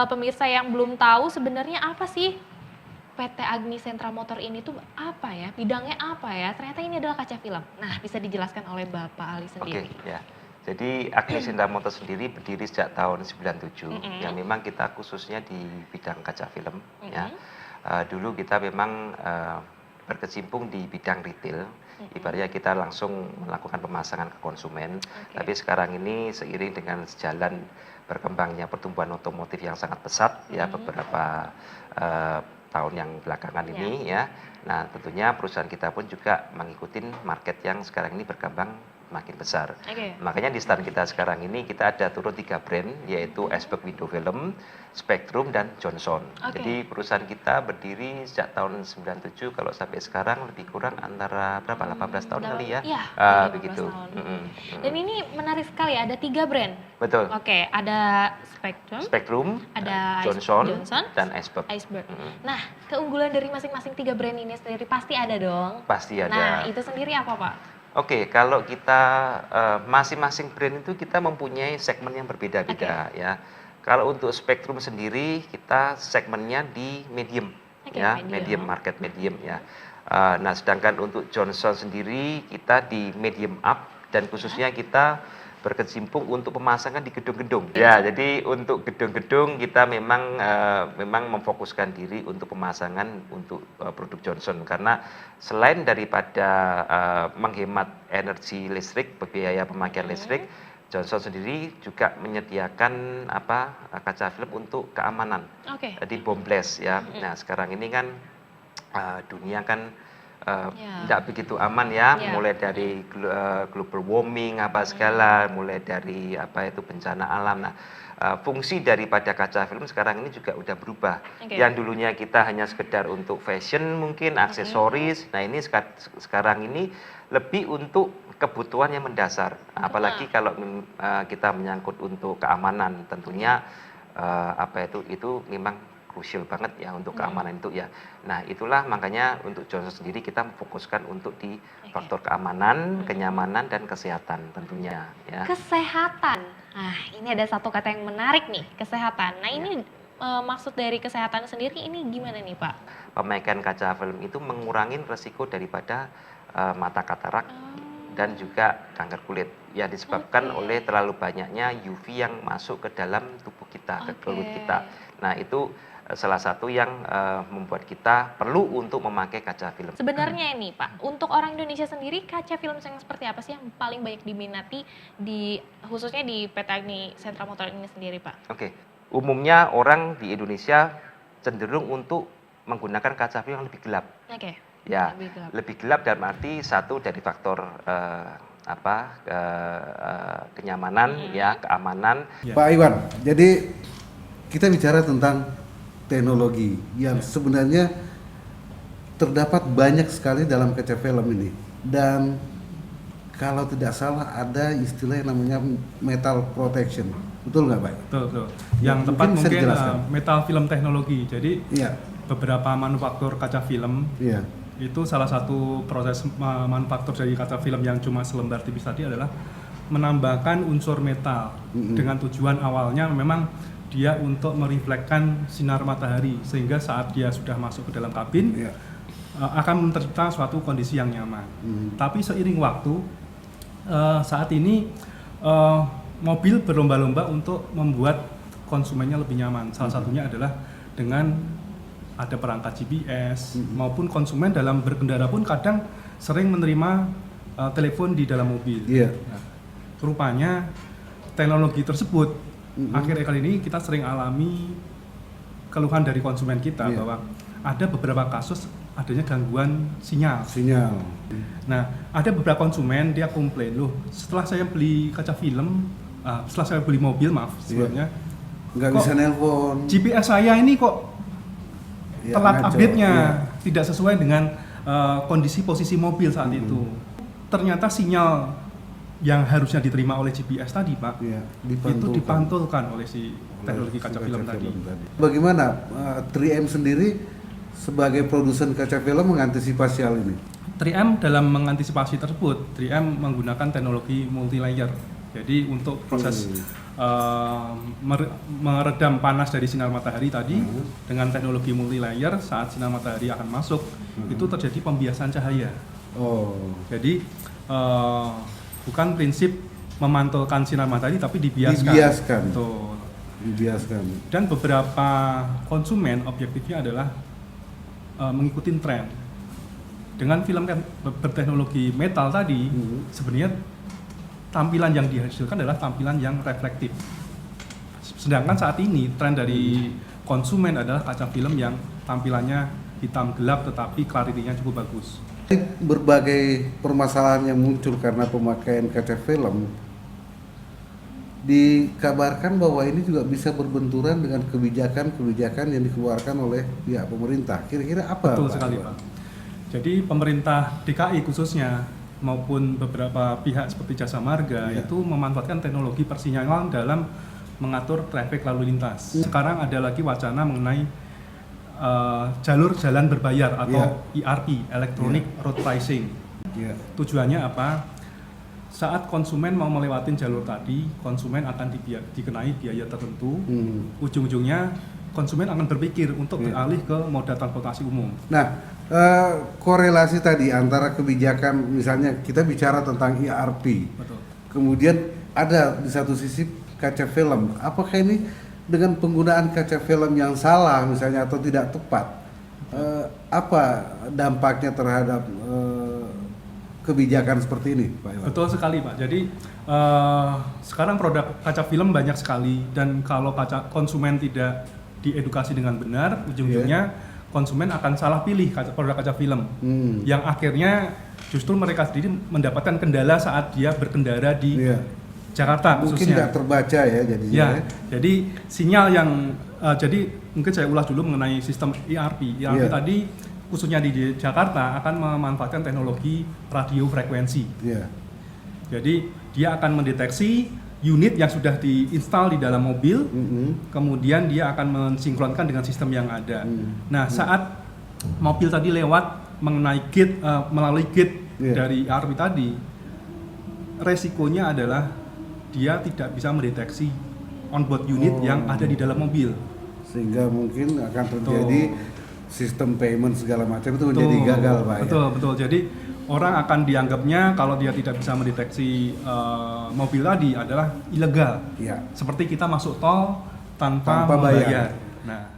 pemirsa yang belum tahu sebenarnya apa sih PT Agni Sentra Motor ini tuh apa ya? Bidangnya apa ya? Ternyata ini adalah kaca film. Nah, bisa dijelaskan oleh Bapak Ali sendiri. Oke, ya. Jadi Agni Sentra Motor sendiri berdiri sejak tahun 97, yang memang kita khususnya di bidang kaca film. Ya. Dulu kita memang berkecimpung di bidang retail. Ibaratnya kita langsung melakukan pemasangan ke konsumen. Tapi sekarang ini seiring dengan sejalan berkembangnya pertumbuhan otomotif yang sangat pesat, ya beberapa tahun yang belakangan ini, ya. Nah, tentunya perusahaan kita pun juga mengikuti market yang sekarang ini berkembang makin besar. Makanya di stand kita sekarang ini kita ada turun 3 brand, yaitu Iceberg Window Film, Spectrum, dan Johnson. Jadi perusahaan kita berdiri sejak tahun 97, kalau sampai sekarang lebih kurang antara berapa, 18 tahun kali ya? Iya, begitu. Dan ini menarik sekali, ada 3 brand. Betul. Oke, ada Spectrum, ada Johnson, dan Iceberg. Nah, keunggulan dari masing-masing 3 brand ini sendiri pasti ada dong? Pasti ada. Nah, itu sendiri apa, Pak? Oke, kalau kita masing-masing brand itu kita mempunyai segmen yang berbeda-beda, ya. Kalau untuk Spectrum sendiri kita segmennya di medium, ya, medium market medium, ya. Nah, sedangkan untuk Johnson sendiri kita di medium up, dan khususnya kita berkecimpung untuk pemasangan di gedung-gedung. Ya, jadi untuk gedung-gedung kita memang memfokuskan diri untuk pemasangan untuk produk Johnson, karena selain daripada menghemat energi listrik, biaya pemakaian listrik, Johnson sendiri juga menyediakan kaca film untuk keamanan. Jadi bomb blast, ya. Nah, sekarang ini kan dunia kan tidak begitu aman, ya, mulai dari global warming segala, mulai dari bencana alam. Nah, fungsi daripada kaca film sekarang ini juga udah berubah. Yang dulunya kita hanya sekedar untuk fashion, mungkin aksesoris. Nah, ini sekarang ini lebih untuk kebutuhan yang mendasar. Apalagi kalau kita menyangkut untuk keamanan, tentunya itu memang krusial banget, ya, untuk keamanan itu, ya. Nah, itulah makanya untuk Johnson sendiri kita memfokuskan untuk di faktor keamanan, kenyamanan, dan kesehatan tentunya, ya. Kesehatan. Nah, ini ada satu kata yang menarik nih, kesehatan. Nah, ini maksud dari kesehatan sendiri ini gimana nih, Pak? Pemakaian kaca film itu mengurangi resiko daripada mata katarak dan juga kanker kulit yang disebabkan oleh terlalu banyaknya UV yang masuk ke dalam tubuh kita, ke kulit kita. Nah, itu salah satu yang membuat kita perlu untuk memakai kaca film. Sebenarnya ini, Pak, untuk orang Indonesia sendiri kaca film yang seperti apa sih yang paling banyak diminati khususnya di PT Agni Sentra Motor ini sendiri, Pak? Oke, umumnya orang di Indonesia cenderung untuk menggunakan kaca film yang lebih gelap. Ya, lebih gelap dalam arti satu dari faktor kenyamanan, ya, keamanan. Pak Iwan, jadi kita bicara tentang teknologi yang sebenarnya terdapat banyak sekali dalam kaca film ini, dan kalau tidak salah ada istilah yang namanya metal protection, betul nggak, Pak? Betul. Yang tepat mungkin metal film teknologi. Jadi beberapa manufaktur kaca film itu salah satu proses manufaktur dari kaca film yang cuma selembar tipis tadi adalah menambahkan unsur metal dengan tujuan awalnya memang dia untuk merefleksikan sinar matahari, sehingga saat dia sudah masuk ke dalam kabin akan tercipta suatu kondisi yang nyaman. Tapi seiring waktu, saat ini mobil berlomba-lomba untuk membuat konsumennya lebih nyaman. Salah satunya adalah dengan ada perangkat GPS, maupun konsumen dalam berkendara pun kadang sering menerima telepon di dalam mobil. Nah, rupanya teknologi tersebut akhir-akhir kali ini kita sering alami keluhan dari konsumen kita bahwa ada beberapa kasus adanya gangguan sinyal. Nah, ada beberapa konsumen dia komplain, loh, setelah saya beli kaca film, setelah saya beli mobil, sebenarnya nggak bisa nelpon. GPS saya ini kok telat update-nya, tidak sesuai dengan kondisi posisi mobil saat itu. Ternyata sinyal yang harusnya diterima oleh GPS tadi, Pak, itu dipantulkan oleh si teknologi kaca film tadi. Bagaimana 3M sendiri sebagai produsen kaca film mengantisipasi hal ini? 3M dalam mengantisipasi tersebut, 3M menggunakan teknologi multi layer. Jadi untuk proses meredam panas dari sinar matahari tadi dengan teknologi multi layer. Saat sinar matahari akan masuk itu terjadi pembiasan cahaya. Jadi bukan prinsip memantulkan sinar matahari tapi dibiaskan. Dibiaskan. Dan beberapa konsumen objektifnya adalah mengikuti tren. Dengan film berteknologi metal tadi, sebenarnya tampilan yang dihasilkan adalah tampilan yang reflektif. Sedangkan saat ini tren dari konsumen adalah kaca film yang tampilannya hitam gelap tetapi clarity-nya cukup bagus. Berbagai permasalahan yang muncul karena pemakaian kaca film, dikabarkan bahwa ini juga bisa berbenturan dengan kebijakan-kebijakan yang dikeluarkan oleh pihak pemerintah. Kira-kira apa? Betul sekali, Pak. Jadi pemerintah DKI khususnya maupun beberapa pihak seperti Jasa Marga itu memanfaatkan teknologi persinyalan dalam mengatur traffic lalu lintas. Sekarang ada lagi wacana mengenai jalur jalan berbayar atau ERP, Electronic Road Pricing. Tujuannya apa? Saat konsumen mau melewatin jalur tadi, konsumen akan dikenai biaya tertentu. Ujung-ujungnya konsumen akan berpikir untuk beralih ke moda transportasi umum. Nah, korelasi tadi antara kebijakan, misalnya kita bicara tentang ERP, kemudian ada di satu sisi kaca film. Apakah ini dengan penggunaan kaca film yang salah misalnya atau tidak tepat, apa dampaknya terhadap kebijakan seperti ini, Pak Iwan? Betul sekali, Pak. Jadi sekarang produk kaca film banyak sekali, dan kalau konsumen tidak diedukasi dengan benar, ujung-ujungnya konsumen akan salah pilih produk kaca film, yang akhirnya justru mereka sendiri mendapatkan kendala saat dia berkendara di Jakarta khususnya. Mungkin tidak terbaca ya jadinya. Jadi sinyal yang jadi mungkin saya ulas dulu mengenai sistem ERP. ERP tadi khususnya di Jakarta akan memanfaatkan teknologi radio frekuensi. Jadi dia akan mendeteksi unit yang sudah diinstal di dalam mobil, kemudian dia akan mensinkronkan dengan sistem yang ada. Nah, saat mobil tadi lewat melalui gate dari ERP tadi, resikonya adalah dia tidak bisa mendeteksi onboard unit yang ada di dalam mobil, sehingga mungkin akan terjadi sistem payment segala macam itu menjadi gagal, Pak. Betul. Jadi orang akan dianggapnya kalau dia tidak bisa mendeteksi mobil tadi adalah ilegal. Seperti kita masuk tol tanpa membayar. Nah,